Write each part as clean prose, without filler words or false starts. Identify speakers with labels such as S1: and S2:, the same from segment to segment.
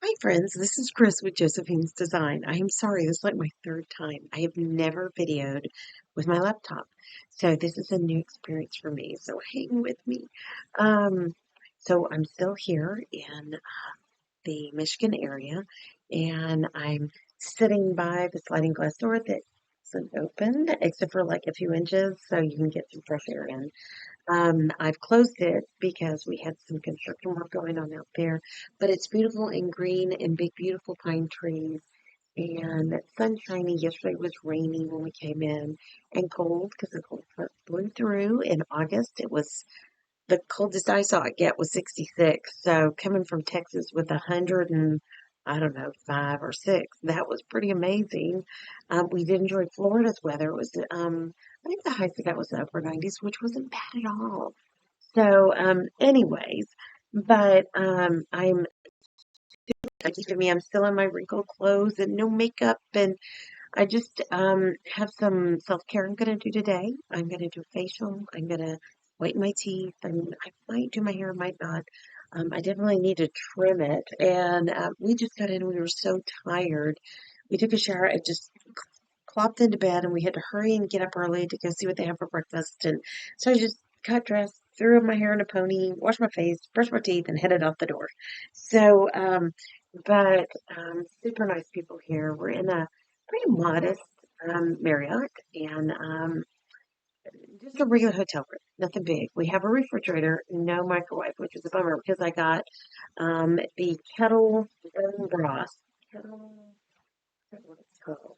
S1: Hi, friends. This is Chris with Josephine's Design. I am sorry, this is like my third time. I have never videoed with my laptop. So this is a new experience for me. So hang with me. Um, so I'm still here in the Michigan area, and I'm sitting by the sliding glass door that isn't open except for like a few inches so you can get some fresh air in. I've closed it because we had some construction work going on out there, but it's beautiful and green and big, beautiful pine trees. And it's sunshiny. Yesterday was rainy when we came in and cold because the cold front blew through in August. It was the coldest I saw it get was 66. So coming from Texas with 100 and I don't know, 5 or 6, that was pretty amazing. We did enjoy Florida's weather. It was, I think the high for that was the upper 90s, which wasn't bad at all. So, anyways, but I'm keeping me. I'm still in my wrinkled clothes and no makeup, and I just have some self-care I'm gonna do today. I'm gonna do a facial. I'm gonna whiten my teeth, and I might do my hair, I might not. I definitely need to trim it. And we just got in. We were so tired. We took a shower. I just plopped into bed, and we had to hurry and get up early to go see what they have for breakfast. And so I just got dressed, threw my hair in a pony, washed my face, brushed my teeth, and headed out the door. So, but super nice people here. We're in a pretty modest Marriott and just a regular hotel room, nothing big. We have a refrigerator, no microwave, which is a bummer because I got the kettle bone broth. Kettle, I don't know what it's called.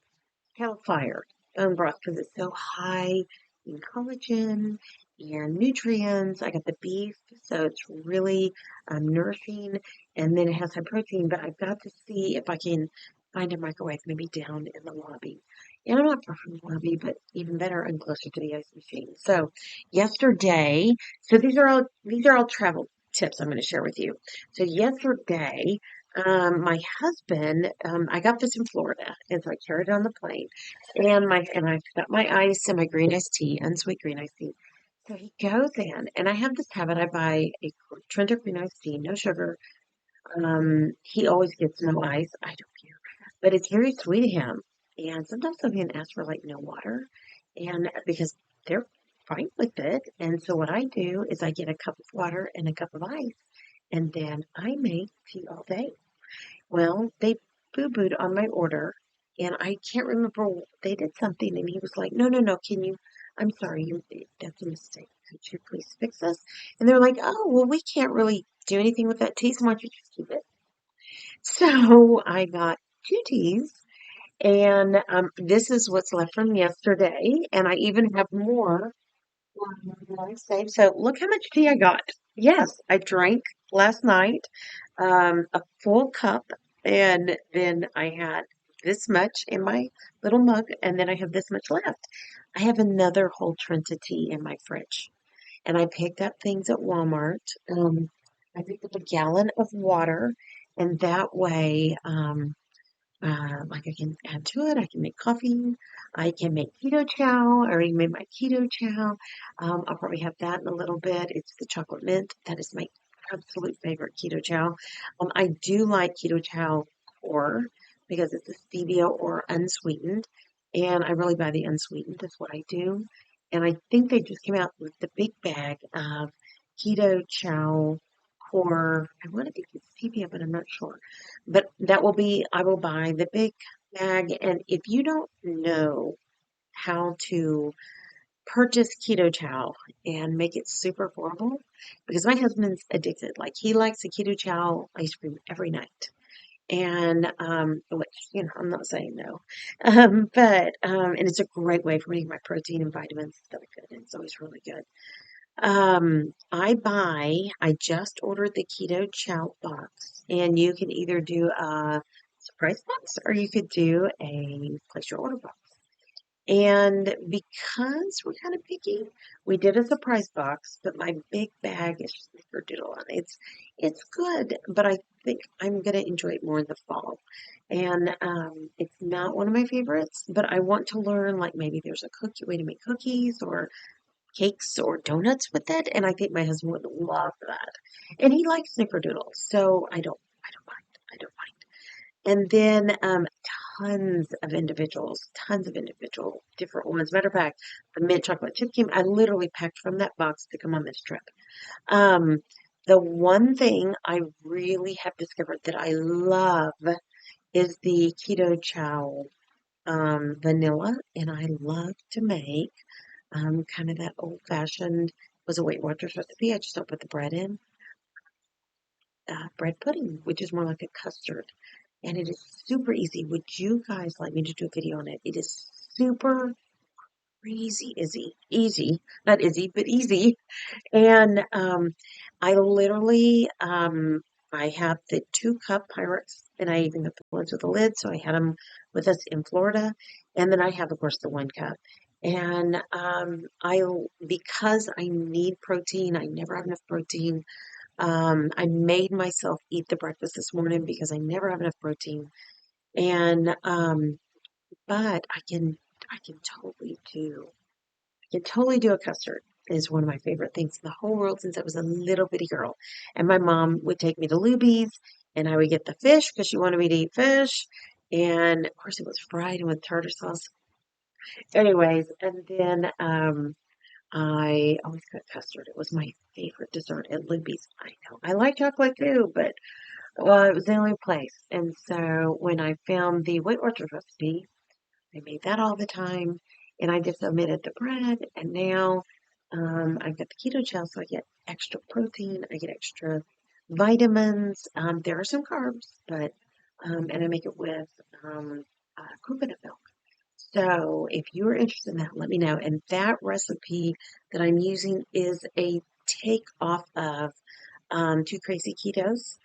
S1: Kettle fire bone broth because it's so high in collagen and nutrients. I got the beef, so it's really nourishing, and then it has high protein. But I've got to see if I can find a microwave maybe down in the lobby. And I'm not far from the lobby, but even better, I'm closer to the ice machine. So yesterday, so these are all travel tips I'm going to share with you. So yesterday, my husband, I got this in Florida, and so I carried it on the plane, and I've got my ice and my green iced tea, unsweet green iced tea. So he goes in, and I have this habit. I buy a Trenta green iced tea, no sugar. He always gets no ice. I don't care, but it's very sweet to him. And sometimes I can ask for like no water, and because they're fine with it. And so what I do is I get a cup of water and a cup of ice, and then I make tea all day. Well, they boo-booed on my order, and I can't remember. They did something, and he was like, "No, no, no. Can you? I'm sorry, that's a mistake. Could you please fix this?" And they're like, "Oh, well, we can't really do anything with that tea, so why don't you just keep it?" So I got two teas, and this is what's left from yesterday, and I even have more that I saved. So look how much tea I got. Yes, I drank last night a full cup, and then I had this much in my little mug, and then I have this much left. I have another whole Trenta tea in my fridge, and I picked up things at Walmart. I picked up a gallon of water, and that way, like I can add to it. I can make coffee. I can make keto chow. I already made my keto chow. I'll probably have that in a little bit. It's the chocolate mint. That is my absolute favorite keto chow. I do like keto chow core because it's a stevia or unsweetened, and I really buy the unsweetened. That's what I do. And I think they just came out with the big bag of keto chow core. I want to think it's stevia, but I'm not sure. But that will be, I will buy the big bag. And if you don't know how to purchase keto chow and make it super affordable, because my husband's addicted. Like he likes a keto chow ice cream every night. And which, I'm not saying no. And it's a great way for me to get my protein and vitamins and stuff good. And it's always really good. I just ordered the keto chow box, and you can either do a surprise box or you could do a place your order box. And because we're kind of picky, we did a surprise box, but my big bag is just snickerdoodle, and it's good, but I think I'm gonna enjoy it more in the fall. And it's not one of my favorites, but I want to learn like maybe there's a cookie way to make cookies or cakes or donuts with it, and I think my husband would love that. And he likes snickerdoodles, so I don't mind. I don't mind. And then tons of individual different ones. Matter of fact, the mint chocolate chip came, I literally packed from that box to come on this trip. Um, the one thing I really have discovered that I love is the keto chow vanilla, and I love to make kind of that old fashioned was a Weight Watchers recipe. I just don't put the bread in bread pudding, which is more like a custard, and it is super easy. Would you guys like me to do a video on it? It is super easy, not easy, but easy. And I literally, I have the 2 cup Pyrex, and I even got the ones with the lid, so I had them with us in Florida. And then I have, of course, the 1 cup. And because I need protein, I never have enough protein. I made myself eat the breakfast this morning because I never have enough protein. And but I can totally do a custard. Is one of my favorite things in the whole world since I was a little bitty girl. And my mom would take me to Luby's and I would get the fish because she wanted me to eat fish. And of course it was fried and with tartar sauce. Anyways, and then I always got custard. It was my favorite dessert at Luby's. I know. I like chocolate too, but well, it was the only place. And so when I found the Weight Watchers recipe, I made that all the time, and I just omitted the bread. And now I've got the keto chow, so I get extra protein, I get extra vitamins. There are some carbs, but and I make it with coconut milk. So if you're interested in that, let me know. And that recipe that I'm using is a take off of Two Crazy Ketos,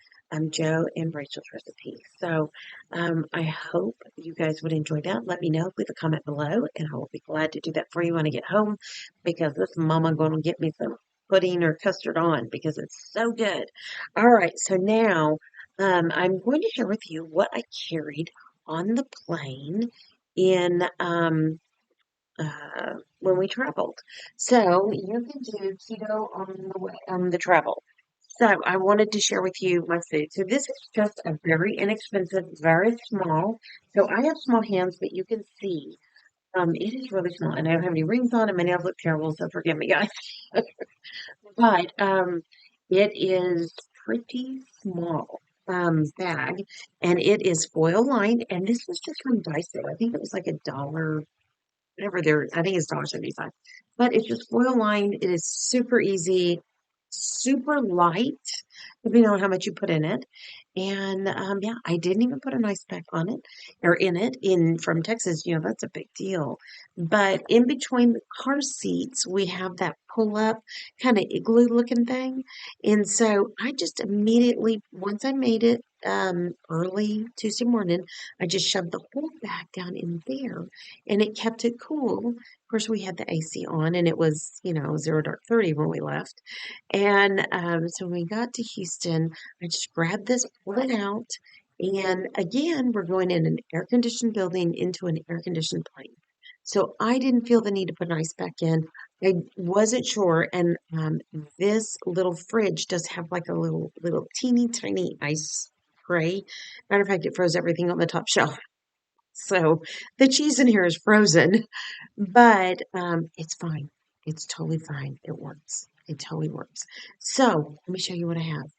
S1: Joe and Rachel's recipe. So I hope you guys would enjoy that. Let me know. Leave a comment below, and I will be glad to do that for you when I get home because this mama going to get me some pudding or custard on because it's so good. All right, so now I'm going to share with you what I carried on the plane in when we traveled. So you can do keto on the way on the travel. So I wanted to share with you my food. So this is just a very inexpensive, very small. So I have small hands, but you can see it is really small, and I don't have any rings on, and my nails look terrible, so forgive me, guys. But it is pretty small bag, and it is foil lined, and this was just from Daiso. I think it was like $1 whatever they're, I think it's $1.75. But it's just foil lined. It is super easy, super light, depending on how much you put in it. And yeah, I didn't even put an ice pack on it or in it. In from Texas, that's a big deal. But in between the car seats, we have that pull up kind of igloo looking thing. And so I just immediately, once I made it early Tuesday morning, I just shoved the whole bag down in there and it kept it cool. Of course, we had the AC on, and it was, 0 dark 30 when we left. And so when we got to Houston, I just grabbed this, pulled it out, and again, we're going in an air conditioned building into an air conditioned plane. So I didn't feel the need to put an ice back in. I wasn't sure, and this little fridge does have like a little teeny tiny ice tray. Matter of fact, it froze everything on the top shelf. So the cheese in here is frozen, but it's fine. It's totally fine. It works. It totally works. So let me show you what I have.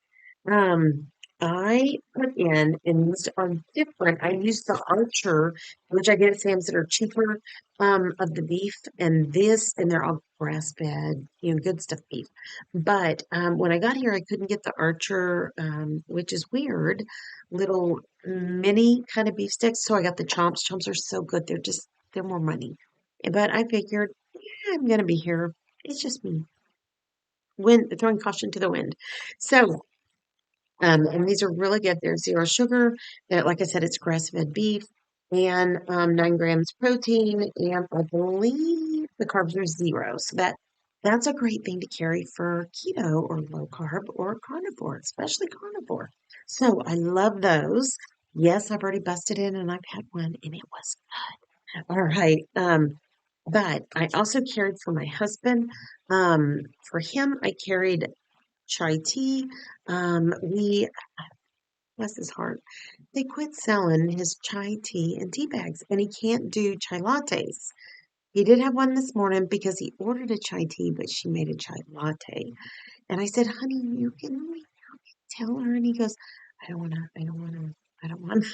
S1: Um, I put in, and these are different. I used the Archer, which I get at Sam's that are cheaper, of the beef, and this, and they're all grass fed, good stuff beef. But when I got here, I couldn't get the Archer, which is weird, little mini kind of beef sticks. So I got the chomps. Chomps are so good. They're more money. But I figured, yeah, I'm gonna be here. It's just me. Throwing caution to the wind. So and these are really good. They're 0 sugar. Like I said, it's grass-fed beef and 9 grams protein. And I believe the carbs are 0. So that's a great thing to carry for keto or low carb or carnivore, especially carnivore. So I love those. Yes, I've already busted in and I've had one and it was all right. But I also carried for my husband. For him, I carried chai tea. We bless his heart, they quit selling his chai tea and tea bags, and he can't do chai lattes. He did have one this morning because he ordered a chai tea, but she made a chai latte. And I said, honey, you can tell her. And he goes, I don't want to, I don't want to, I don't want to.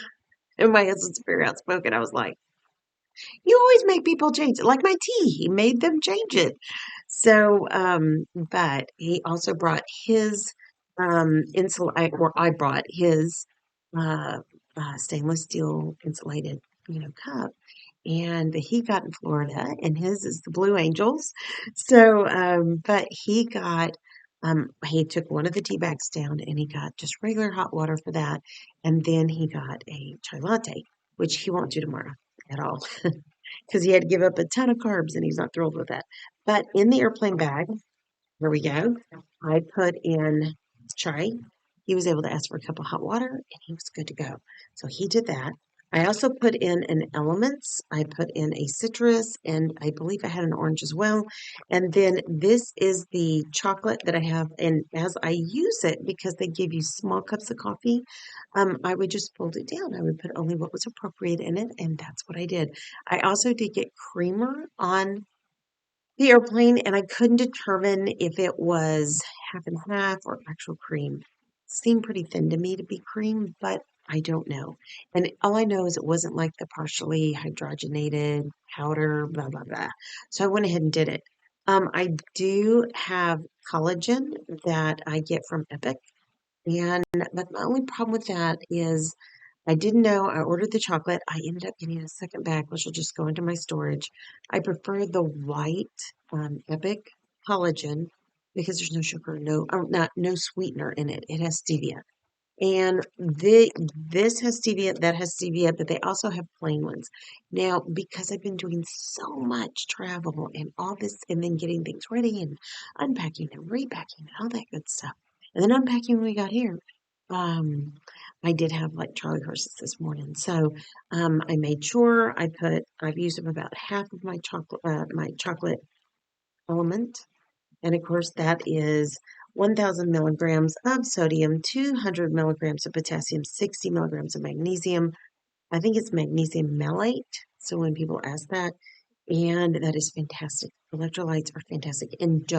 S1: And my husband's very outspoken. I was like, you always make people change it. Like my tea, he made them change it. So, but he also brought his or I brought his uh, stainless steel insulated, cup, and he got in Florida, and his is the Blue Angels. So, but he took one of the tea bags down, and he got just regular hot water for that, and then he got a chai latte, which he won't do tomorrow at all because he had to give up a ton of carbs, and he's not thrilled with that. But in the airplane bag, here we go. I put in chai. He was able to ask for a cup of hot water and he was good to go. So he did that. I also put in an elements. I put in a citrus and I believe I had an orange as well. And then this is the chocolate that I have. And as I use it, because they give you small cups of coffee, I would just fold it down. I would put only what was appropriate in it. And that's what I did. I also did get creamer on the airplane, and I couldn't determine if it was half and half or actual cream. Seemed pretty thin to me to be cream, but I don't know. And all I know is it wasn't like the partially hydrogenated powder, blah, blah, blah. So I went ahead and did it. I do have collagen that I get from Epic. And but my only problem with that is I didn't know. I ordered the chocolate. I ended up getting a second bag, which will just go into my storage. I prefer the white Epic collagen because there's no sugar, no sweetener in it. It has stevia. And this has stevia, that has stevia, but they also have plain ones. Now, because I've been doing so much travel and all this, and then getting things ready and unpacking and repacking and all that good stuff, and then unpacking when we got here, um, I did have like Charlie horses this morning. So, I made sure I've used up about half of my chocolate element, and of course, that is 1,000 milligrams of sodium, 200 milligrams of potassium, 60 milligrams of magnesium. I think it's magnesium malate. So when people ask that, and that is fantastic. Electrolytes are fantastic. And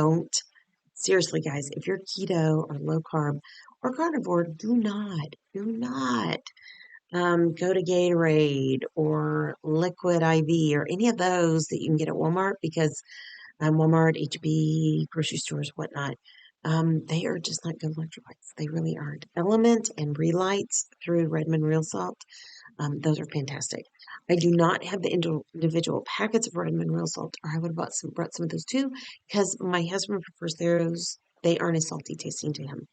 S1: seriously, guys, if you're keto or low carb or carnivore, do not go to Gatorade or Liquid IV or any of those that you can get at Walmart because Walmart, HB, grocery stores, whatnot. They are just not good electrolytes. They really aren't. Element and Relights through Redmond Real Salt, those are fantastic. I do not have the individual packets of Redmond Real Salt, or I would have brought some of those too, because my husband prefers those. They aren't as salty tasting to him.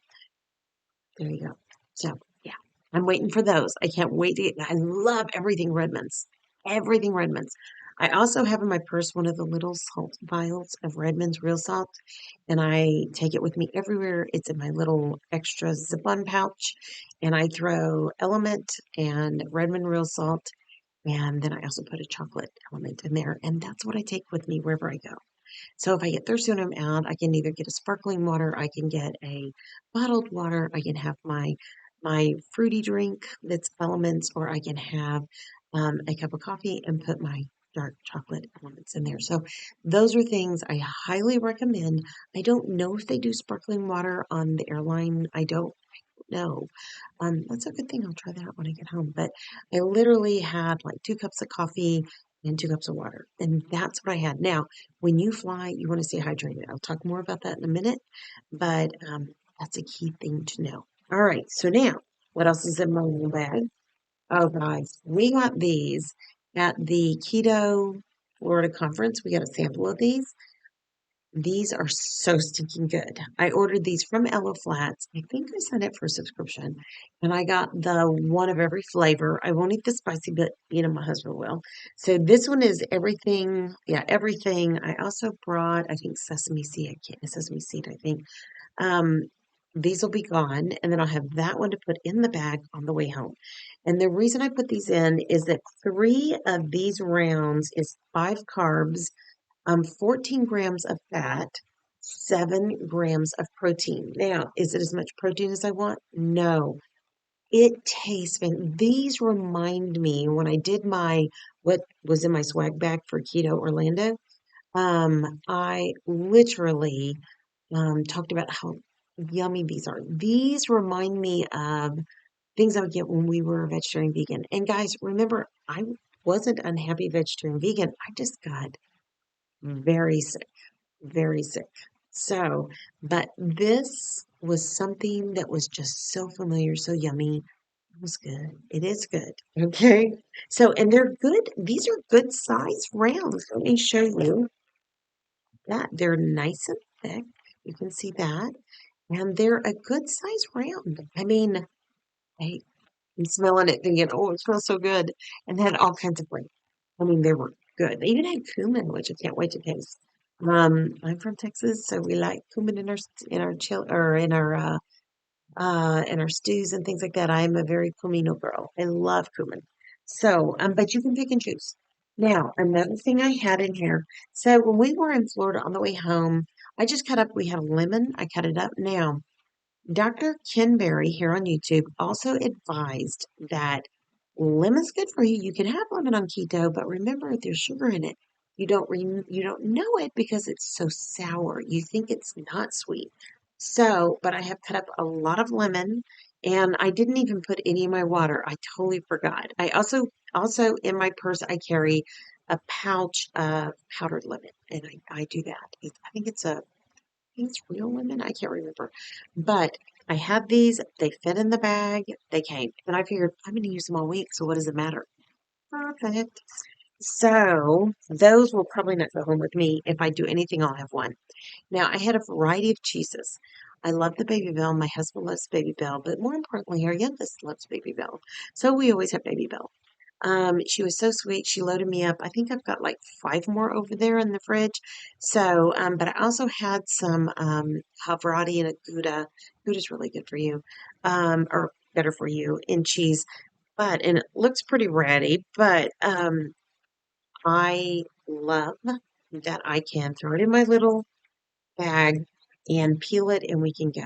S1: There you go. So, yeah, I'm waiting for those. I can't wait to I love everything Redmonds. Everything Redmonds. I also have in my purse one of the little salt vials of Redmond's real salt, and I take it with me everywhere. It's in my little extra zip-on pouch, and I throw Element and Redmond real salt, and then I also put a chocolate element in there, and that's what I take with me wherever I go. So if I get thirsty when I'm out, I can either get a sparkling water, I can get a bottled water, I can have my fruity drink that's elements, or I can have a cup of coffee and put my dark chocolate elements in there. So those are things I highly recommend. I don't know if they do sparkling water on the airline. I don't know. That's a good thing. I'll try that out when I get home. But I literally had like 2 cups of coffee and 2 cups of water. And that's what I had. Now, when you fly, you want to stay hydrated. I'll talk more about that in a minute. But that's a key thing to know. All right. So now, what else is in my little bag? Oh, guys, we got these at the Keto Florida conference. We got a sample of these. These are so stinking good. I ordered these from Ella Flats. I think I signed up for a subscription and I got the one of every flavor. I won't eat the spicy, but my husband will. So this one is everything. Yeah, everything. I also brought, I think, sesame seed, I think. Um, these will be gone, and then I'll have that one to put in the bag on the way home. And the reason I put these in is that 3 of these rounds is 5 carbs, 14 grams of fat, 7 grams of protein. Now, is it as much protein as I want? No. It tastes, these remind me when I did what was in my swag bag for Keto Orlando. I literally talked about how yummy these are. These remind me of things I would get when we were vegetarian vegan. And guys, remember, I wasn't unhappy vegetarian vegan. I just got very sick, very sick. So, but this was something that was just so familiar, so yummy. It was good. It is good. Okay. So, and they're good. These are good size rounds. Let me show you that. They're nice and thick. You can see that. And they're a good size round. I mean, I am smelling it thinking, oh, it smells so good. And they had all kinds of flavor. I mean, they were good. They even had cumin, which I can't wait to taste. I'm from Texas, so we like cumin in our chill or in our stews and things like that. I am a very cumino girl. I love cumin. So, but you can pick and choose. Now, another thing I had in here. So when we were in Florida on the way home, I just cut up. We had a lemon. I cut it up. Now, Dr. Ken Berry here on YouTube also advised that lemon's good for you. You can have lemon on keto, but remember there's sugar in it. You don't know it because it's so sour. You think it's not sweet. So, but I have cut up a lot of lemon and I didn't even put any in my water. I totally forgot. I also in my purse I carry a pouch of powdered lemon and I do that. I think it's real lemon. I can't remember. But I had these. They fit in the bag. They came. And I figured I'm going to use them all week. So what does it matter? Perfect. So those will probably not go home with me. If I do anything, I'll have one. Now, I had a variety of cheeses. I love the Baby Bell. My husband loves Baby Bell, but more importantly, our youngest loves Baby Bell. So we always have Baby Bell. She was so sweet. She loaded me up. I think I've got like five more over there in the fridge. So, but I also had some Havarti and a Gouda. Gouda's really good for you, or better for you in cheese. But and it looks pretty ratty, but I love that I can throw it in my little bag and peel it and we can go.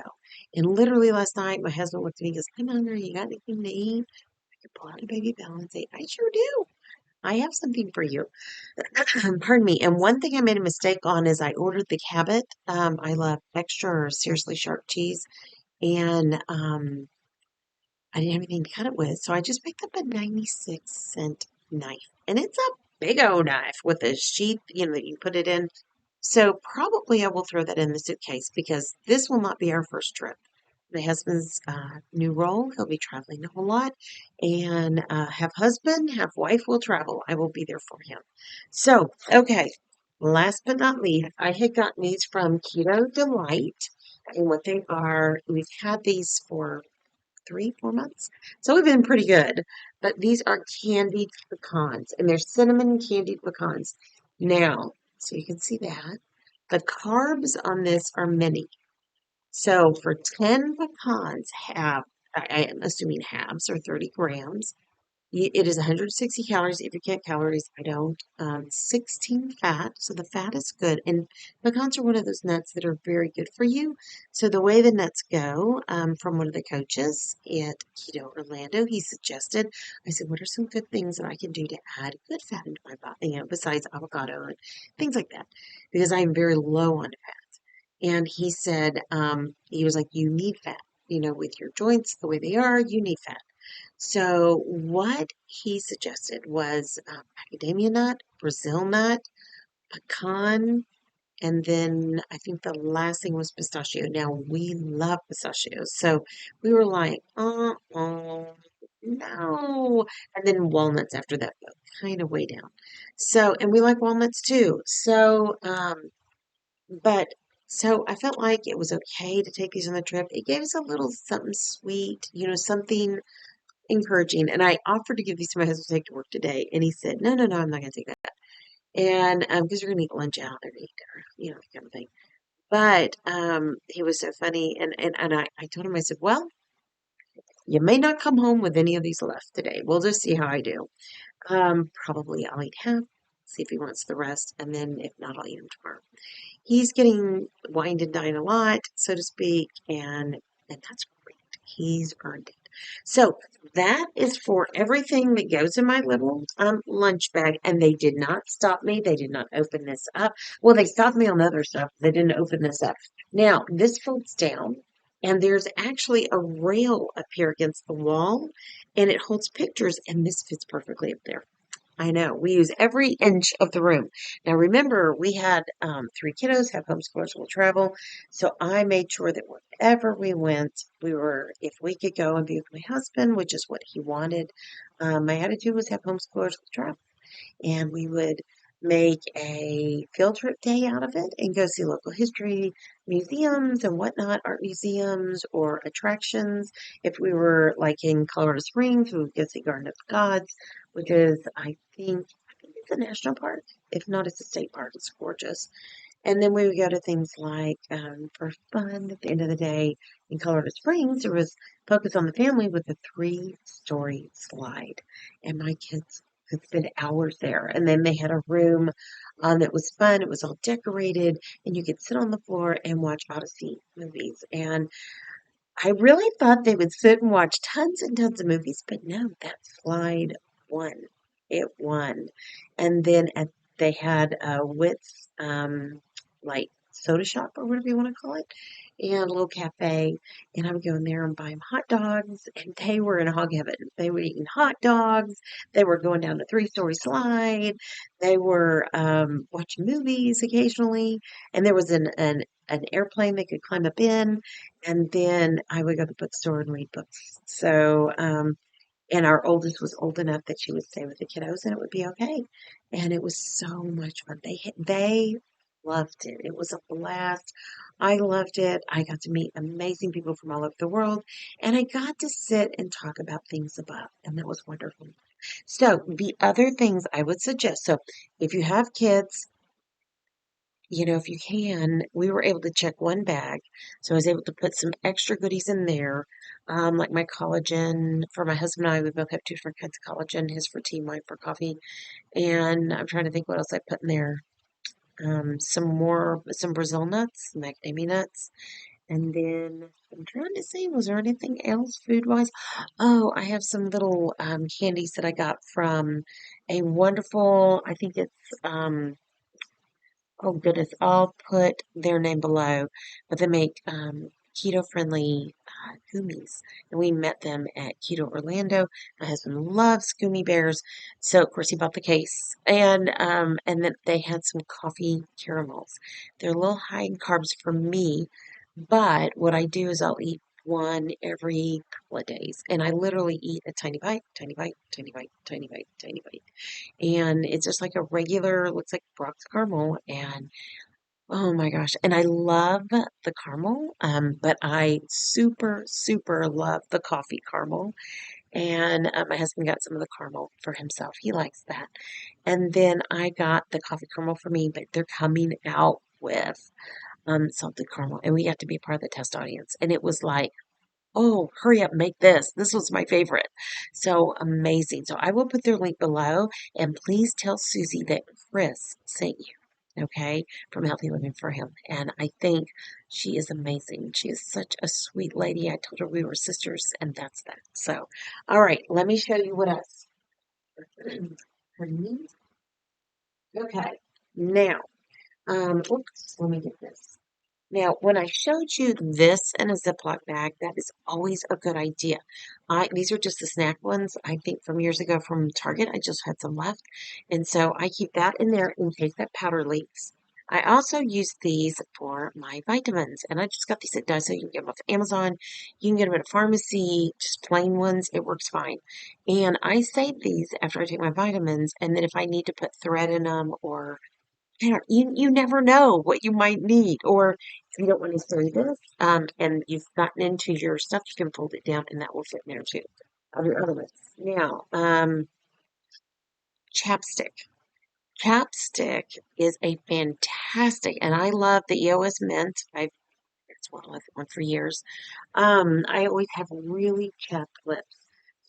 S1: And literally last night, my husband looked at me and goes, I'm hungry. You got anything to eat? I could pull out a Baby Bell and say, I sure do. I have something for you. Pardon me. And one thing I made a mistake on is I ordered the Cabot. I love extra or seriously sharp cheese. And I didn't have anything to cut it with. So I just picked up a 96-cent knife. And it's a big old knife with a sheath, that you put it in. So probably I will throw that in the suitcase because this will not be our first trip. My husband's new role, he'll be traveling a whole lot, and have husband, have wife will travel. I will be there for him. So, okay, last but not least, I had gotten these from Keto Delight, and what they are, we've had these for 3, 4 months. So we've been pretty good. But these are candied pecans, and they're cinnamon candied pecans. Now, so you can see that. The carbs on this are many. So for 10 pecans, I am assuming halves or 30 grams. It is 160 calories if you count calories. I don't. 16 fat, so the fat is good. And pecans are one of those nuts that are very good for you. So the way the nuts go, from one of the coaches at Keto Orlando, he suggested, I said, what are some good things that I can do to add good fat into my body, besides avocado and things like that? Because I'm very low on fat. And he said, he was like, you need fat. With your joints the way they are, you need fat. So what he suggested was macadamia nut, Brazil nut, pecan, and then I think the last thing was pistachio. Now we love pistachios, so we were like, no. And then walnuts after that, but kind of way down. So, and we like walnuts too. So, but so I felt like it was okay to take these on the trip. It gave us a little something sweet, something encouraging. And I offered to give these to my husband to take to work today, and he said, "No, no, no, I'm not going to take that." And because we're going to eat lunch out or eat dinner, that kind of thing. But he was so funny, and I told him, I said, "Well, you may not come home with any of these left today. We'll just see how I do. Probably I'll eat half, see if he wants the rest, and then if not, I'll eat them tomorrow." He's getting wined and dined a lot, so to speak, and that's great. He's earned it. So that is for everything that goes in my little lunch bag. And they did not stop me. They did not open this up. Well, they stopped me on other stuff. They didn't open this up. Now, this folds down, and there's actually a rail up here against the wall, and it holds pictures, and this fits perfectly up there. I know. We use every inch of the room. Now, remember, we had three kiddos, have homeschoolers will travel. So I made sure that wherever we went, if we could go and be with my husband, which is what he wanted, my attitude was have homeschoolers will travel, and we would make a field trip day out of it and go see local history museums and whatnot, art museums or attractions. If we were like in Colorado Springs, we would go see Garden of the Gods, which is, I think it's a national park. If not, it's a state park. It's gorgeous. And then we would go to things like, for fun at the end of the day in Colorado Springs, there was Focus on the Family with a three-story slide. And my kids could spend hours there. And then they had a room that was fun. It was all decorated, and you could sit on the floor and watch Odyssey movies. And I really thought they would sit and watch tons and tons of movies, but no, that slide won. It won. And then they had Wits, like soda shop or whatever you want to call it, and a little cafe. And I would go in there and buy them hot dogs, and they were in hog heaven. They were eating hot dogs. They were going down the three-story slide. They were watching movies occasionally, and there was an airplane they could climb up in, and then I would go to the bookstore and read books. So, and our oldest was old enough that she would stay with the kiddos and it would be okay. And it was so much fun. They loved it. It was a blast. I loved it. I got to meet amazing people from all over the world, and I got to sit and talk about things above, and that was wonderful. So, the other things I would suggest, so if you have kids, if you can, we were able to check one bag. So I was able to put some extra goodies in there, like my collagen for my husband and I. We both have two different kinds of collagen, his for tea, mine for coffee. And I'm trying to think what else I put in there. Some Brazil nuts, macadamia nuts. And then I'm trying to see, was there anything else food wise? Oh, I have some little candies that I got from a wonderful, I think it's oh goodness, I'll put their name below, but they make keto-friendly gummies, and we met them at Keto Orlando. My husband loves gummy bears, so of course he bought the case, and then they had some coffee caramels. They're a little high in carbs for me, but what I do is I'll eat one every couple of days, and I literally eat a tiny bite, tiny bite, tiny bite, tiny bite, tiny bite, and it's just like a regular, looks like Brock's caramel, and oh my gosh, and I love the caramel, but I super, super love the coffee caramel, and my husband got some of the caramel for himself. He likes that, and then I got the coffee caramel for me, but they're coming out with salted caramel, and we got to be part of the test audience, and it was like, oh, hurry up, make this. This was my favorite. So amazing. So I will put their link below, and please tell Susie that Chris sent you, okay, from Healthy Living for Him. And I think she is amazing. She is such a sweet lady. I told her we were sisters, and that's that. So, all right, let me show you what else. Okay, now, oops, let me get this. Now, when I showed you this in a Ziploc bag, that is always a good idea. These are just the snack ones, I think from years ago from Target. I just had some left. And so I keep that in there in case that powder leaks. I also use these for my vitamins. And I just got these at Daiso. You can get them off Amazon. You can get them at a pharmacy, just plain ones. It works fine. And I save these after I take my vitamins. And then if I need to put thread in them or you never know what you might need, or if you don't want to say this, and you've gotten into your stuff, you can fold it down, and that will fit in there too. Other ones. Now, chapstick. Chapstick is a fantastic, and I love the EOS mint. It's what I've had one for years. I always have really chapped lips.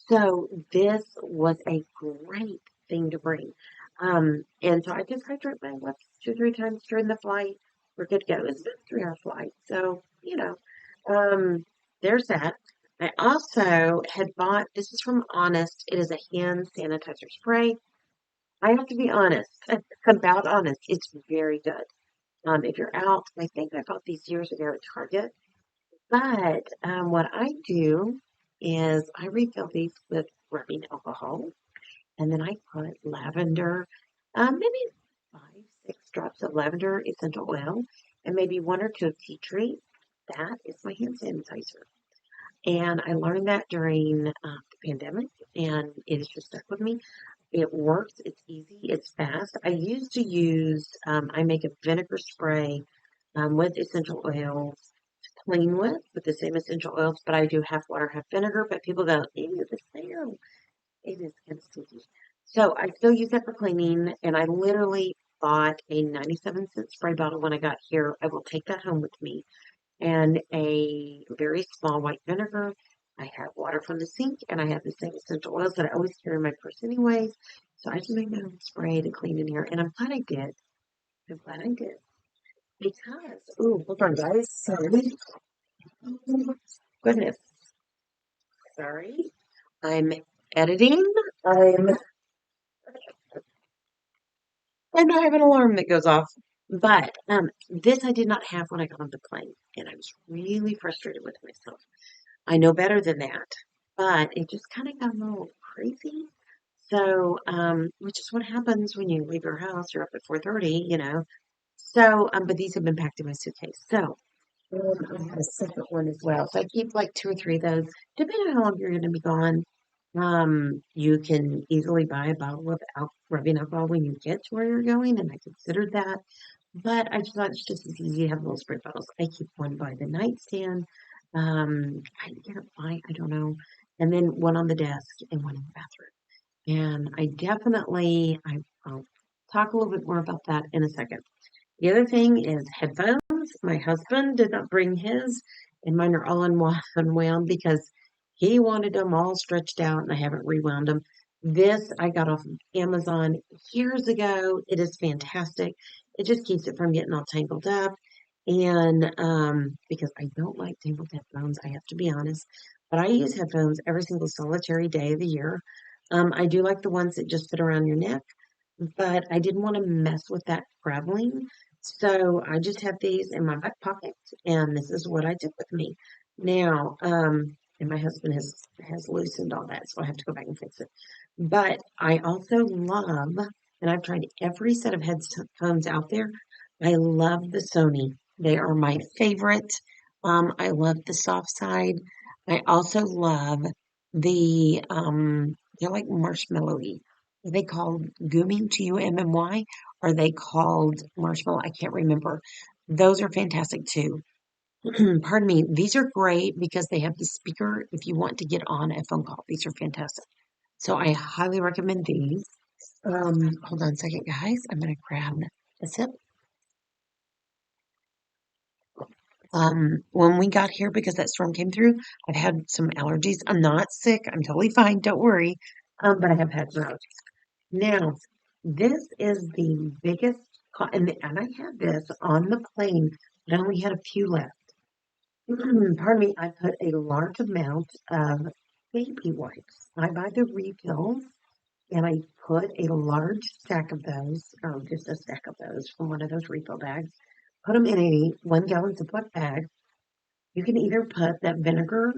S1: So this was a great thing to bring. And so I just hydrate my lips 2, 3 times during the flight. We're good to go. It's been a 3-hour flight. So, um, there's that. I also had bought, this is from Honest. It is a hand sanitizer spray. I have to be honest, about honest. It's very good. If you're out, I think I bought these years ago at Target. But what I do is I refill these with rubbing alcohol, and then I put lavender, maybe 5, 6 drops of lavender essential oil, and maybe one or two of tea tree. That is my hand sanitizer. And I learned that during the pandemic, and it has just stuck with me. It works, it's easy, it's fast. I used to use, I make a vinegar spray with essential oils to clean with the same essential oils, but I do half water, half vinegar. But people go, ew, the smell. It is kind of stinky. So I still use that for cleaning, and I literally bought a 97-cent spray bottle when I got here. I will take that home with me and a very small white vinegar. I have water from the sink, and I have the same essential oils that I always carry in my purse anyways. So I just made my own spray to clean in here, and I'm glad I did. I'm glad I did. Because, oh, hold on, guys. Sorry. Goodness. Sorry. I'm editing. I'm, and I have an alarm that goes off. But this I did not have when I got on the plane, and I was really frustrated with myself. I know better than that, but it just kind of got a little crazy. So, which is what happens when you leave your house. You're up at 4:30, you know. So, but these have been packed in my suitcase. So, I had a second one as well. So I keep like 2 or 3 of those, depending on how long you're going to be gone. You can easily buy a bottle of rubbing alcohol when you get to where you're going, and I considered that. But I just thought it's just as easy to have little spray bottles. I keep one by the nightstand. I can't buy, I don't know, and then one on the desk and one in the bathroom. And I'll talk a little bit more about that in a second. The other thing is headphones. My husband did not bring his, and mine are all unwound because he wanted them all stretched out, and I haven't rewound them. This I got off of Amazon years ago. It is fantastic. It just keeps it from getting all tangled up. And because I don't like tangled headphones, I have to be honest. But I use headphones every single solitary day of the year. I do like the ones that just fit around your neck, but I didn't want to mess with that traveling. So I just have these in my back pocket, and this is what I took with me. Now, and my husband has loosened all that, so I have to go back and fix it. But I also love, and I've tried every set of headphones out there. I love the Sony. They are my favorite. I love the soft side. I also love they're like marshmallowy. Are they called Gumi, Gummy? Are they called marshmallow? I can't remember. Those are fantastic too. Pardon me. These are great because they have the speaker if you want to get on a phone call. These are fantastic. So I highly recommend these. Hold on a second, guys. I'm gonna grab a sip. When we got here, because that storm came through, I've had some allergies. I'm not sick. I'm totally fine. Don't worry. But I have had some allergies. Now, this is the biggest, and I had this on the plane, but I only had a few left. Pardon me, I put a large amount of baby wipes. I buy the refills, and I put a large stack of those, just a stack of those from one of those refill bags. Put them in a 1 gallon Ziploc bag. You can either put that vinegar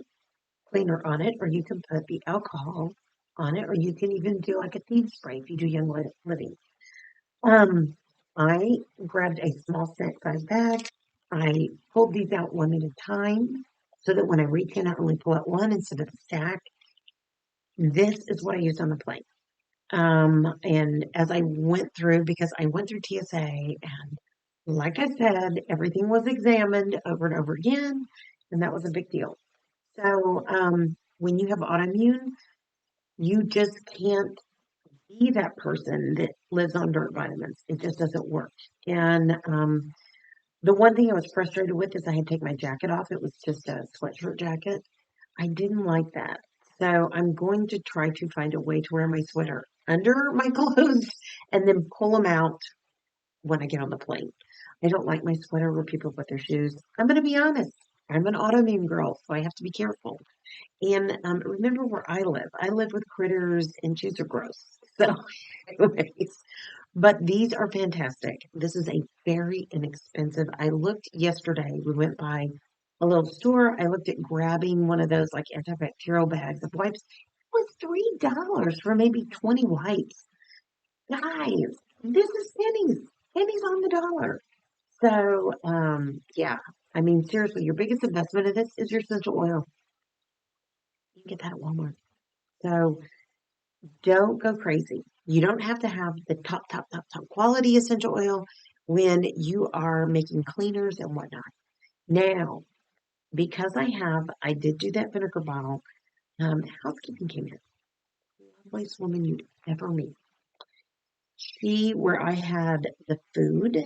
S1: cleaner on it, or you can put the alcohol on it, or you can even do like a thieves spray if you do young living. Um, I grabbed a small snack size bag. I pulled these out one at a time so that when I reach in, I only pull out one instead of a stack. This is what I used on the plane. And as I went through, because I went through TSA, and like I said, everything was examined over and over again, and that was a big deal. So, when you have autoimmune, you just can't be that person that lives on dirt vitamins. It just doesn't work. And the one thing I was frustrated with is I had to take my jacket off. It was just a sweatshirt jacket. I didn't like that. So I'm going to try to find a way to wear my sweater under my clothes and then pull them out when I get on the plane. I don't like my sweater where people put their shoes. I'm going to be honest. I'm an autoimmune girl, so I have to be careful. And remember where I live. I live with critters and shoes are gross. So, anyways, but these are fantastic. This is a very inexpensive. I looked yesterday. We went by a little store. I looked at grabbing one of those like antibacterial bags of wipes. It was $3 for maybe 20 wipes. Guys, this is pennies. Pennies on the dollar. So, yeah. I mean, seriously, your biggest investment in this is your essential oil. You can get that at Walmart. So don't go crazy. You don't have to have the top quality essential oil when you are making cleaners and whatnot. Now, because I did do that vinegar bottle. Housekeeping came in. Loveliest woman you'd ever meet. Where I had the food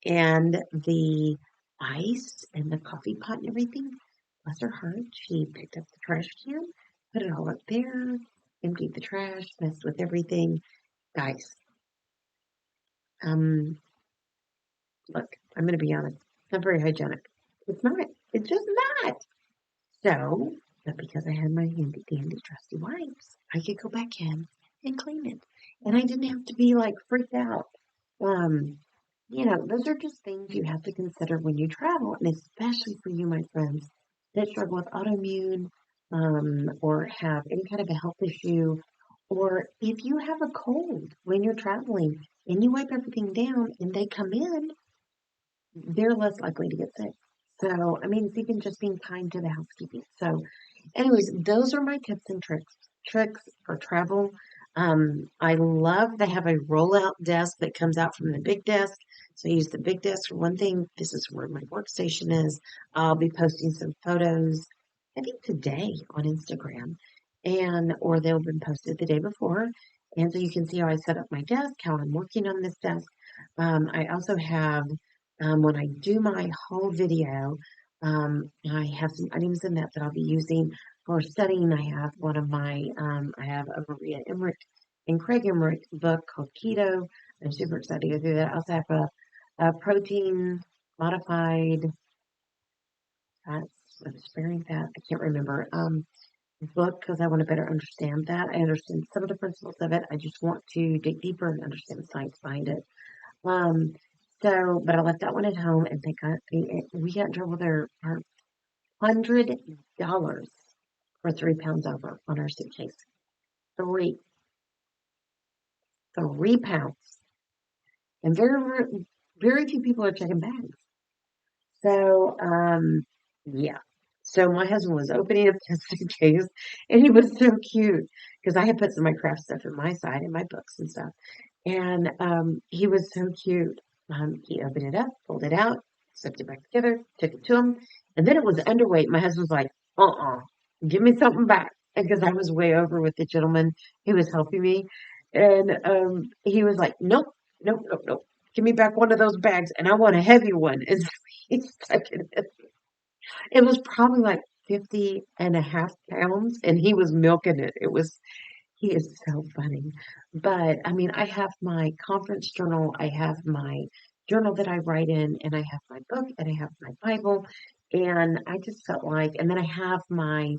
S1: and the ice and the coffee pot and everything, bless her heart, she picked up the trash can, put it all up there, emptied the trash, messed with everything. Guys, um, look, I'm going to be honest. It's not very hygienic. It's not. It's just not. So, but because I had my handy dandy trusty wipes, I could go back in and clean it. And I didn't have to be like freaked out. Um, those are just things you have to consider when you travel, and especially for you, my friends, that struggle with autoimmune, or have any kind of a health issue, or if you have a cold when you're traveling and you wipe everything down and they come in, they're less likely to get sick. So, I mean, it's even just being kind to the housekeeping. So, anyways, those are my tips and tricks for travel. I love they have a rollout desk that comes out from the big desk. So I use the big desk for one thing. This is where my workstation is. I'll be posting some photos, I think today on Instagram, and or they'll been posted the day before. And so you can see how I set up my desk, how I'm working on this desk. I also have when I do my whole video, I have some items in that I'll be using for studying. I have a Maria Emmerich and Craig Emmerich book called Keto. I'm super excited to go through that. I also have a protein modified, uh, I'm sparing that, I can't remember, book because I want to better understand that. I understand some of the principles of it. I just want to dig deeper and understand the science behind it. Um, but I left that one at home, and we got in trouble there for $100 for 3 pounds over on our suitcase. Three, 3 pounds, and very few people are checking bags. So, yeah. So my husband was opening up the suitcase, and he was so cute because I had put some of my craft stuff in my side and my books and stuff. And he was so cute. He opened it up, pulled it out, slipped it back together, took it to him, and then it was underweight. My husband was like, give me something back. Because I was way over with the gentleman who was helping me. And he was like, nope, nope, nope, nope. Give me back one of those bags, and I want a heavy one. And so he stuck it in. It was probably like 50.5 pounds, and he was milking it. He is so funny. But I mean, I have my conference journal, I have my journal that I write in, and I have my book, and I have my Bible. And I just felt like, and then I have my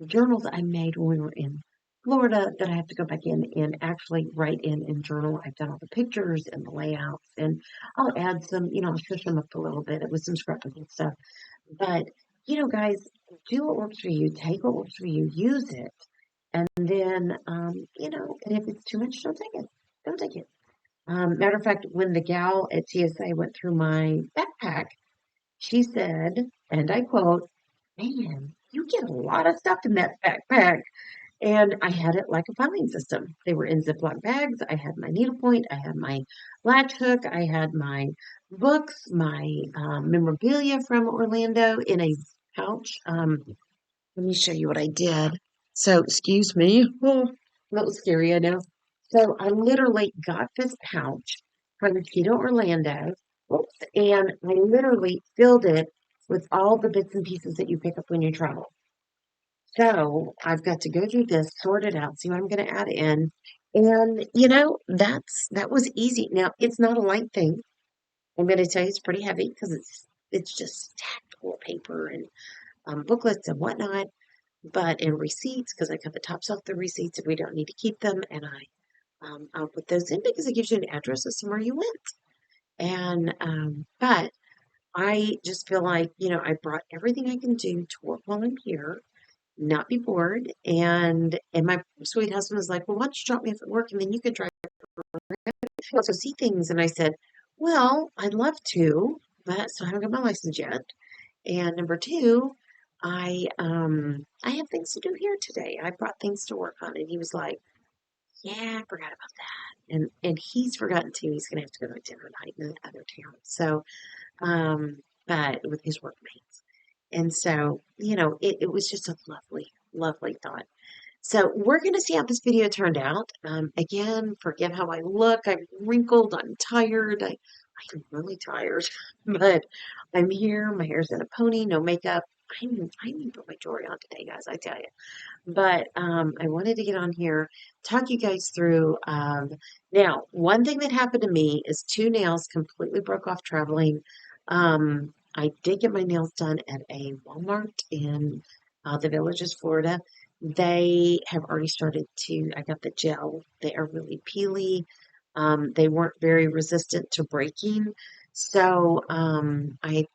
S1: journals I made when we were in Florida that I have to go back in and actually write in and journal. I've done all the pictures and the layouts, and I'll add some, I'll shush them up a little bit with some scrapbooking stuff. But, guys, do what works for you, take what works for you, use it. And then, and if it's too much, don't take it. Don't take it. Matter of fact, when the gal at TSA went through my backpack, she said, and I quote, "Man, you get a lot of stuff in that backpack." And I had it like a filing system. They were in Ziploc bags. I had my needlepoint. I had my latch hook. I had my books, my memorabilia from Orlando in a pouch. Let me show you what I did. So, excuse me. Oh, that was scary, I know. So, I literally got this pouch from Keto Orlando. Oops, and I literally filled it with all the bits and pieces that you pick up when you travel. So, I've got to go through this, sort it out, see what I'm going to add in. And, that was easy. Now, it's not a light thing. I'm going to tell you it's pretty heavy because it's just stacked full of paper and booklets and whatnot. but in receipts, because I cut the tops off the receipts if we don't need to keep them, and I'll put those in because it gives you an address of somewhere you went. And but I just feel like, I brought everything I can do to work while I'm here, not be bored. And my sweet husband was like, "Well, why don't you drop me off at work and then you can drive to also see things?" And I said, "Well, I'd love to, but so I haven't got my license yet. And number two, I have things to do here today. I brought things to work on." And he was like, "Yeah, I forgot about that." And he's forgotten too. He's gonna have to go to dinner night in the other town. So but with his workmates. And so, it was just a lovely, lovely thought. So we're going to see how this video turned out. Again, forgive how I look. I'm wrinkled. I'm tired. I'm really tired, but I'm here. My hair's in a pony, no makeup. I need to put my jewelry on today, guys. I tell you. But I wanted to get on here, talk you guys through. Now, one thing that happened to me is two nails completely broke off traveling. I did get my nails done at a Walmart in the Villages, Florida. They have already started to, I got the gel. They are really peely. They weren't very resistant to breaking. So I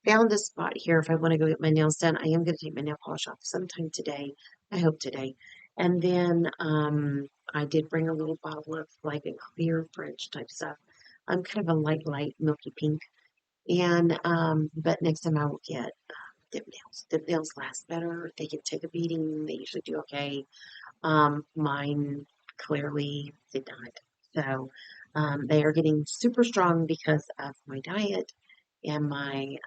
S1: found a spot here if I want to go get my nails done. I am going to take my nail polish off sometime today. I hope today. And then I did bring a little bottle of like a clear French type stuff. I'm kind of a light milky pink. And but next time I will get dip nails. Dip nails last better. They can take a beating. They usually do okay. Mine clearly did not. So they are getting super strong because of my diet and my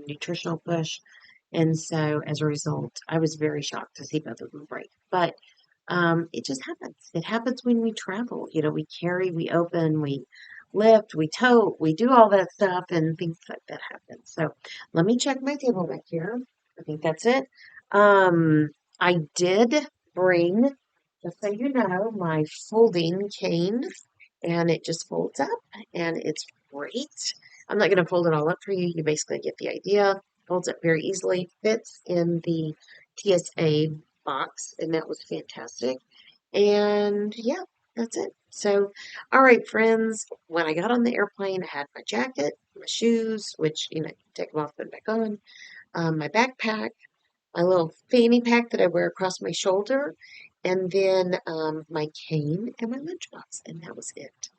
S1: nutritional push. And so as a result, I was very shocked to see both of them break. But it just happens. It happens when we travel. We carry, we open, we lift, we tote, we do all that stuff, and things like that happen. So let me check my table back here. I think that's it. I did bring, just so you know, my folding cane, and it just folds up, and it's great. I'm not going to fold it all up for you. You basically get the idea. Folds up very easily, fits in the TSA box, and that was fantastic. And yeah, that's it. So, all right, friends, when I got on the airplane, I had my jacket, my shoes, which, take them off, put them back on, my backpack, my little fanny pack that I wear across my shoulder, and then my cane and my lunchbox, and that was it.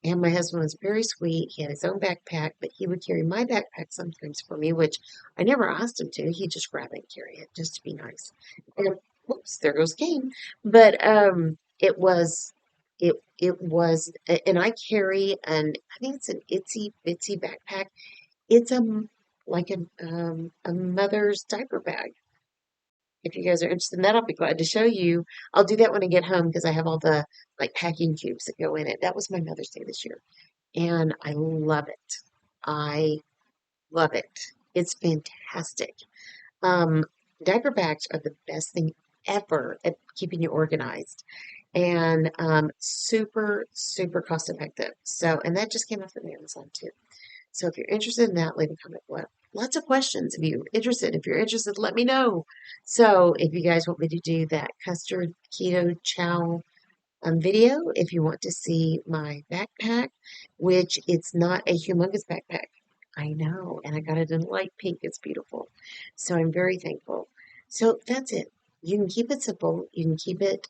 S1: And my husband was very sweet. He had his own backpack, but he would carry my backpack sometimes for me, which I never asked him to. He'd just grab it and carry it just to be nice. And whoops, there goes Cane. But it was, and I carry I think it's an itsy bitsy backpack. It's like a mother's diaper bag. If you guys are interested in that, I'll be glad to show you. I'll do that when I get home because I have all the like packing cubes that go in it. That was my Mother's Day this year, and I love it. I love it. It's fantastic. Um, Diaper bags are the best thing ever at keeping you organized, and super, super cost effective. So, and that just came off of Amazon too. So if you're interested in that, leave a comment below. Lots of questions if you're interested, let me know. So if you guys want me to do that custard keto chow video, if you want to see my backpack, which it's not a humongous backpack. I know, and I got it in light pink. It's beautiful. So I'm very thankful. So that's it. You can keep it simple. You can keep it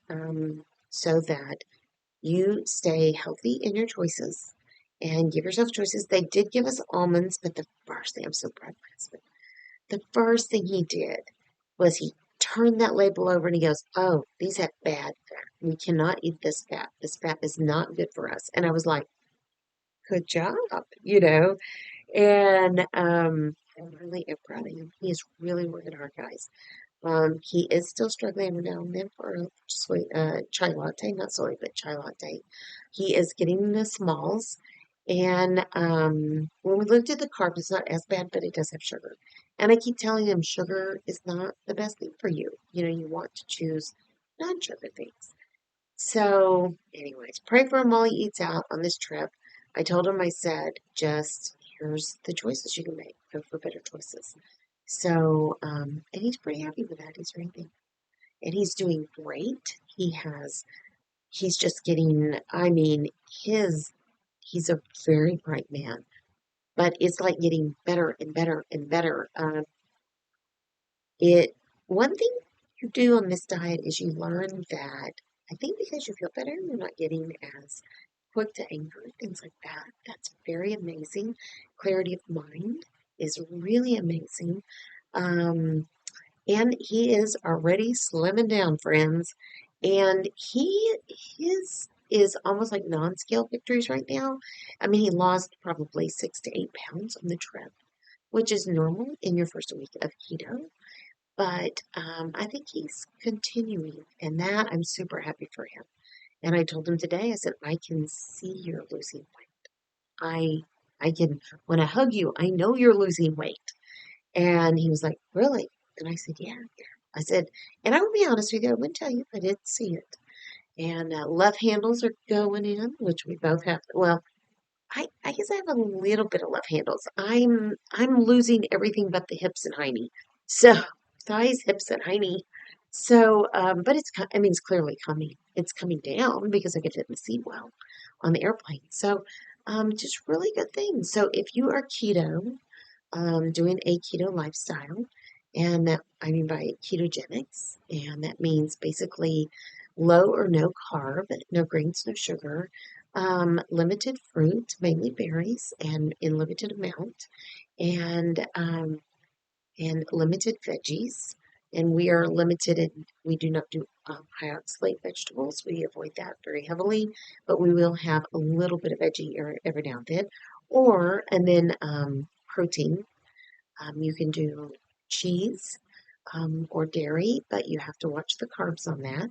S1: so that you stay healthy in your choices and give yourself choices. They did give us almonds, but the first thing, I'm so proud of my husband. The first thing he did was he turned that label over and he goes, "Oh, these have bad fat. We cannot eat this fat. This fat is not good for us." And I was like, "Good job." And I really am proud of him. He is really working hard, guys. He is still struggling every now and then for a sweet chai latte, not soy, but chai latte. He is getting the smalls, and when we looked at the carbs, it's not as bad, but it does have sugar. And I keep telling him sugar is not the best thing for you. You want to choose non-sugar things. So, anyways, pray for him while he eats out on this trip. I told him, I said, just here's the choices you can make. Go for better choices. So, and he's pretty happy with that. He's very thankful. And he's doing great. He's just getting, I mean, he's a very bright man, but it's like getting better and better and better. It one thing you do on this diet is you learn that I think because you feel better, you're not getting as quick to anger, things like that. That's very amazing. Clarity of mind is really amazing. Um, and he is already slimming down, friends. And his is almost like non-scale victories right now. I mean, he lost probably 6 to 8 pounds on the trip, which is normal in your first week of keto. But I think he's continuing, and that I'm super happy for him. And I told him today, I said, I can see you're losing weight. I I can when I hug you, I know you're losing weight. And he was like, really? And I said, yeah. I said, and I will be honest with you, I wouldn't tell you if I didn't see it. And love handles are going in, which we both have. Well, I guess I have a little bit of love handles. I'm losing everything but the hips and hiney. So thighs, hips, and hiney. So, but I mean, it's clearly coming. It's coming down because I get in the seat well on the airplane. So, just really good things. So if you are keto, doing a keto lifestyle, and that I mean by ketogenics, and that means basically low or no carb, no grains, no sugar, limited fruit, mainly berries, and in limited amount, and limited veggies. And we are limited in, we do not do high oxalate vegetables. We avoid that very heavily, but we will have a little bit of veggie every now and then. And then protein. You can do cheese or dairy, but you have to watch the carbs on that.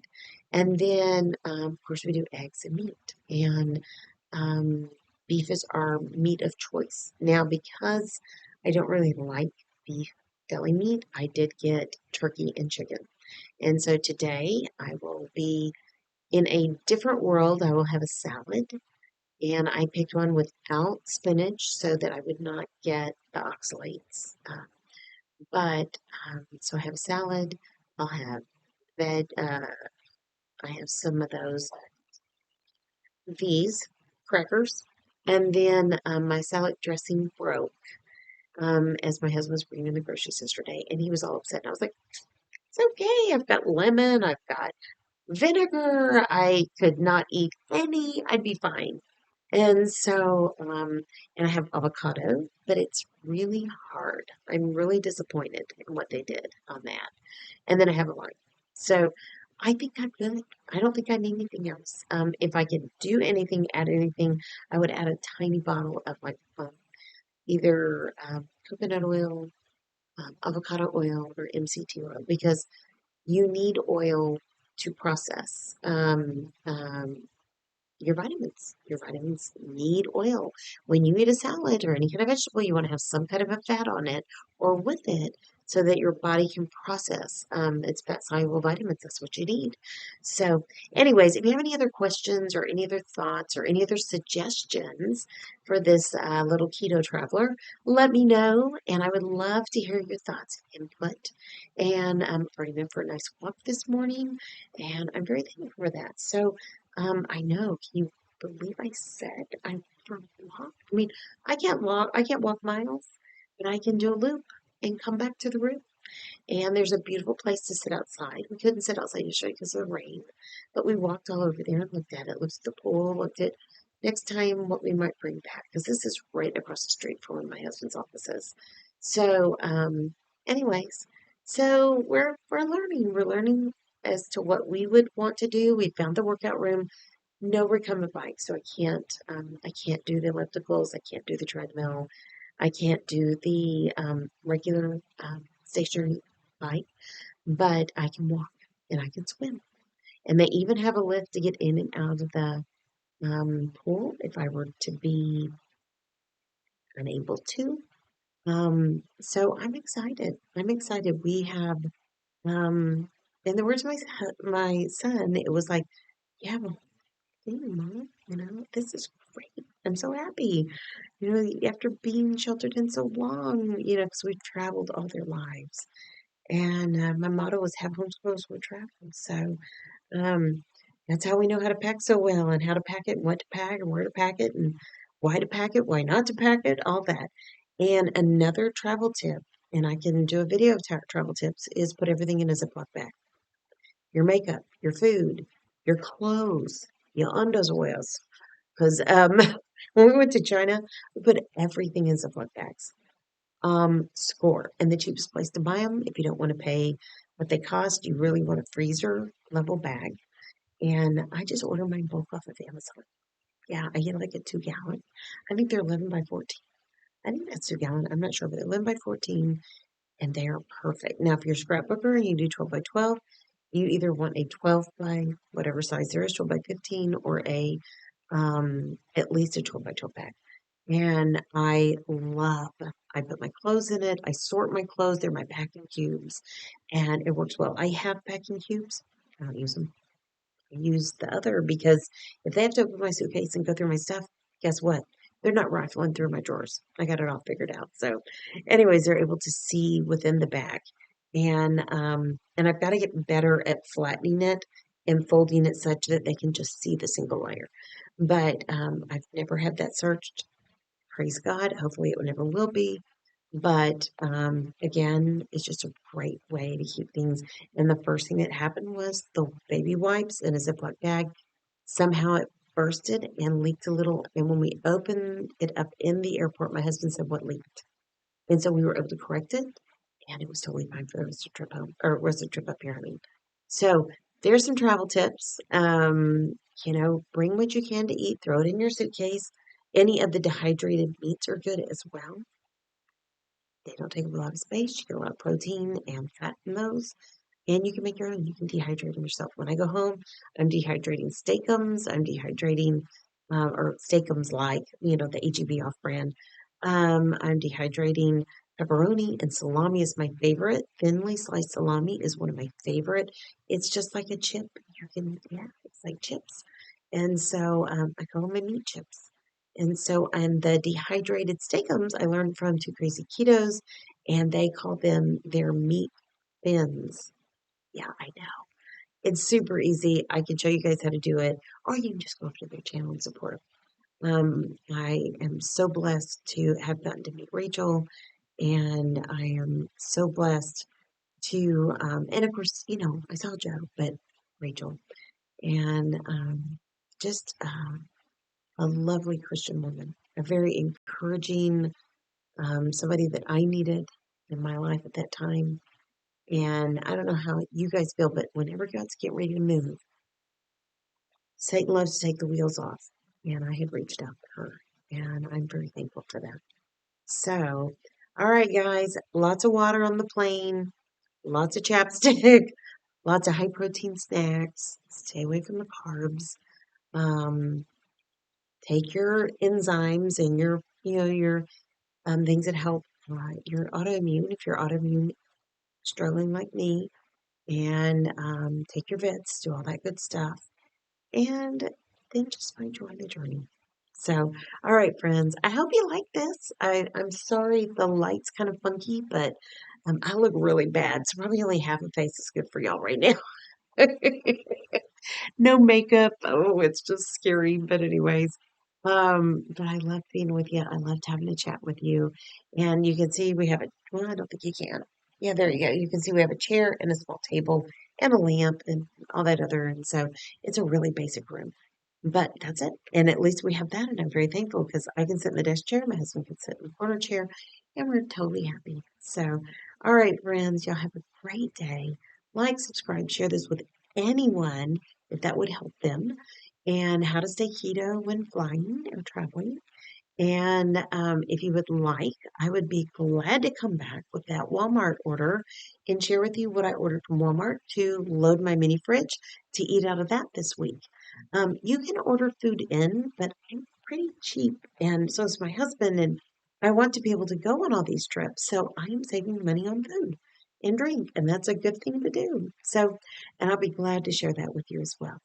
S1: And then, of course, we do eggs and meat. And um, beef is our meat of choice. Now, because I don't really like beef deli meat, I did get turkey and chicken. And so today I will be in a different world. I will have a salad. And I picked one without spinach so that I would not get the oxalates. But so I have a salad. I'll have veg. I have some of those V's crackers, and then my salad dressing broke as my husband was bringing in the groceries yesterday, and he was all upset. And I was like, "It's okay. I've got lemon. I've got vinegar. I could not eat any. I'd be fine." And so, and I have avocado, but it's really hard. I'm really disappointed in what they did on that. And then I have a line. So I think I'm good. I don't think I need anything else. If I could do anything, add anything, I would add a tiny bottle of like either coconut oil, avocado oil, or MCT oil because you need oil to process. Your vitamins. Your vitamins need oil. When you eat a salad or any kind of vegetable, you want to have some kind of a fat on it or with it so that your body can process its fat soluble vitamins. That's what you need. So, anyways, if you have any other questions or any other thoughts or any other suggestions for this little keto traveler, let me know. And I would love to hear your thoughts and input. And I've already been for a nice walk this morning, and I'm very thankful for that. So, I know. Can you believe I said I'm for a walk? I mean, I can't walk miles, but I can do a loop and come back to the room. And there's a beautiful place to sit outside. We couldn't sit outside yesterday because of the rain, but we walked all over there and looked at it, looked at the pool, looked at next time what we might bring back because this is right across the street from where my husband's office is. So, anyways, so we're learning. We're learning as to what we would want to do. We found the workout room, no recumbent bike, so I can't do the ellipticals, I can't do the treadmill, I can't do the regular stationary bike, but I can walk and I can swim. And they even have a lift to get in and out of the pool if I were to be unable to. So I'm excited. I'm excited. We have, in the words of my son, it was like, you have a thing, Mom. You know, this is great. I'm so happy, after being sheltered in so long, because we've traveled all their lives. And my motto was have home schools with travel. So um, that's how we know how to pack so well and how to pack it and what to pack and where to pack it and why to pack it, why not to pack it, all that. And another travel tip, and I can do a video of travel tips, is put everything in a Ziploc bag. Your makeup, your food, your clothes, your underwears. Because when we went to China, we put everything in Ziploc bags. Score. And the cheapest place to buy them, if you don't want to pay what they cost, you really want a freezer level bag. And I just order mine bulk off of Amazon. Yeah, I get like a 2 gallon. I think they're 11 by 14. I think that's 2 gallon. I'm not sure, but they're 11 by 14 and they are perfect. Now, if you're a scrapbooker and you do 12 by 12, you either want a 12 by whatever size there is, 12 by 15, or a at least a 12 by 12 bag. And I put my clothes in it. I sort my clothes. They're my packing cubes, and it works well. I have packing cubes. I don't use them. I use the other because if they have to open my suitcase and go through my stuff, guess what? They're not rifling through my drawers. I got it all figured out. So, anyways, they're able to see within the bag, and I've got to get better at flattening it and folding it such that they can just see the single layer. But I've never had that searched. Praise God. Hopefully, it never will be. But again, it's just a great way to keep things. And the first thing that happened was the baby wipes in a Ziploc bag. Somehow it bursted and leaked a little. And when we opened it up in the airport, my husband said, "What leaked?" And so we were able to correct it, and it was totally fine for the rest of the trip home, or rest of the trip up here. I mean, so there's some travel tips. Bring what you can to eat, throw it in your suitcase. Any of the dehydrated meats are good as well. They don't take up a lot of space. You get a lot of protein and fat in those. And you can make your own. You can dehydrate them yourself. When I go home, I'm dehydrating steakums. I'm dehydrating, or steakums like, the HEB off brand. I'm dehydrating pepperoni, and salami is my favorite. Thinly sliced salami is one of my favorite. It's just like a chip. Yeah, it's like chips. And so I call them my meat chips. And the dehydrated steakums I learned from Two Crazy Ketos, and they call them their meat fins. Yeah, I know. It's super easy. I can show you guys how to do it, or you can just go up to their channel and support them. I am so blessed to have gotten to meet Rachel, and I am so blessed to, and of course, I saw Joe, but Rachel, and just a lovely Christian woman, a very encouraging, somebody that I needed in my life at that time. And I don't know how you guys feel, but whenever God's getting ready to move, Satan loves to take the wheels off. And I had reached out to her, and I'm very thankful for that. So, all right, guys, lots of water on the plane, lots of chapstick, lots of high protein snacks. Stay away from the carbs. Um, take your enzymes and your things that help your autoimmune if you're autoimmune struggling like me, and take your vets, do all that good stuff, and then just enjoy the journey. So, all right, friends, I hope you like this. I'm sorry the light's kind of funky, but I look really bad, so probably only half a face is good for y'all right now. No makeup. Oh, it's just scary. But anyways, but I love being with you. I loved having a chat with you. And you can see we have well, I don't think you can. Yeah, there you go. You can see we have a chair and a small table and a lamp and all that other. And so it's a really basic room. But that's it. And at least we have that. And I'm very thankful because I can sit in the desk chair. My husband can sit in the corner chair. And we're totally happy. So, all right, friends, y'all have a great day. Like, subscribe, share this with anyone if that would help them, and how to stay keto when flying or traveling. And if you would like, I would be glad to come back with that Walmart order and share with you what I ordered from Walmart to load my mini fridge to eat out of that this week. You can order food in, but I'm pretty cheap, and so is my husband, and I want to be able to go on all these trips, so I am saving money on food and drink, and that's a good thing to do. So, and I'll be glad to share that with you as well.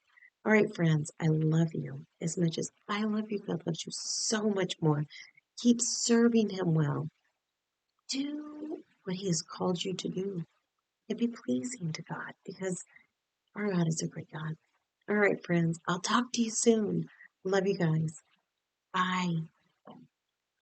S1: All right, friends, I love you as much as I love you. God loves you so much more. Keep serving Him well. Do what He has called you to do and be pleasing to God because our God is a great God. All right, friends, I'll talk to you soon. Love you guys. Bye.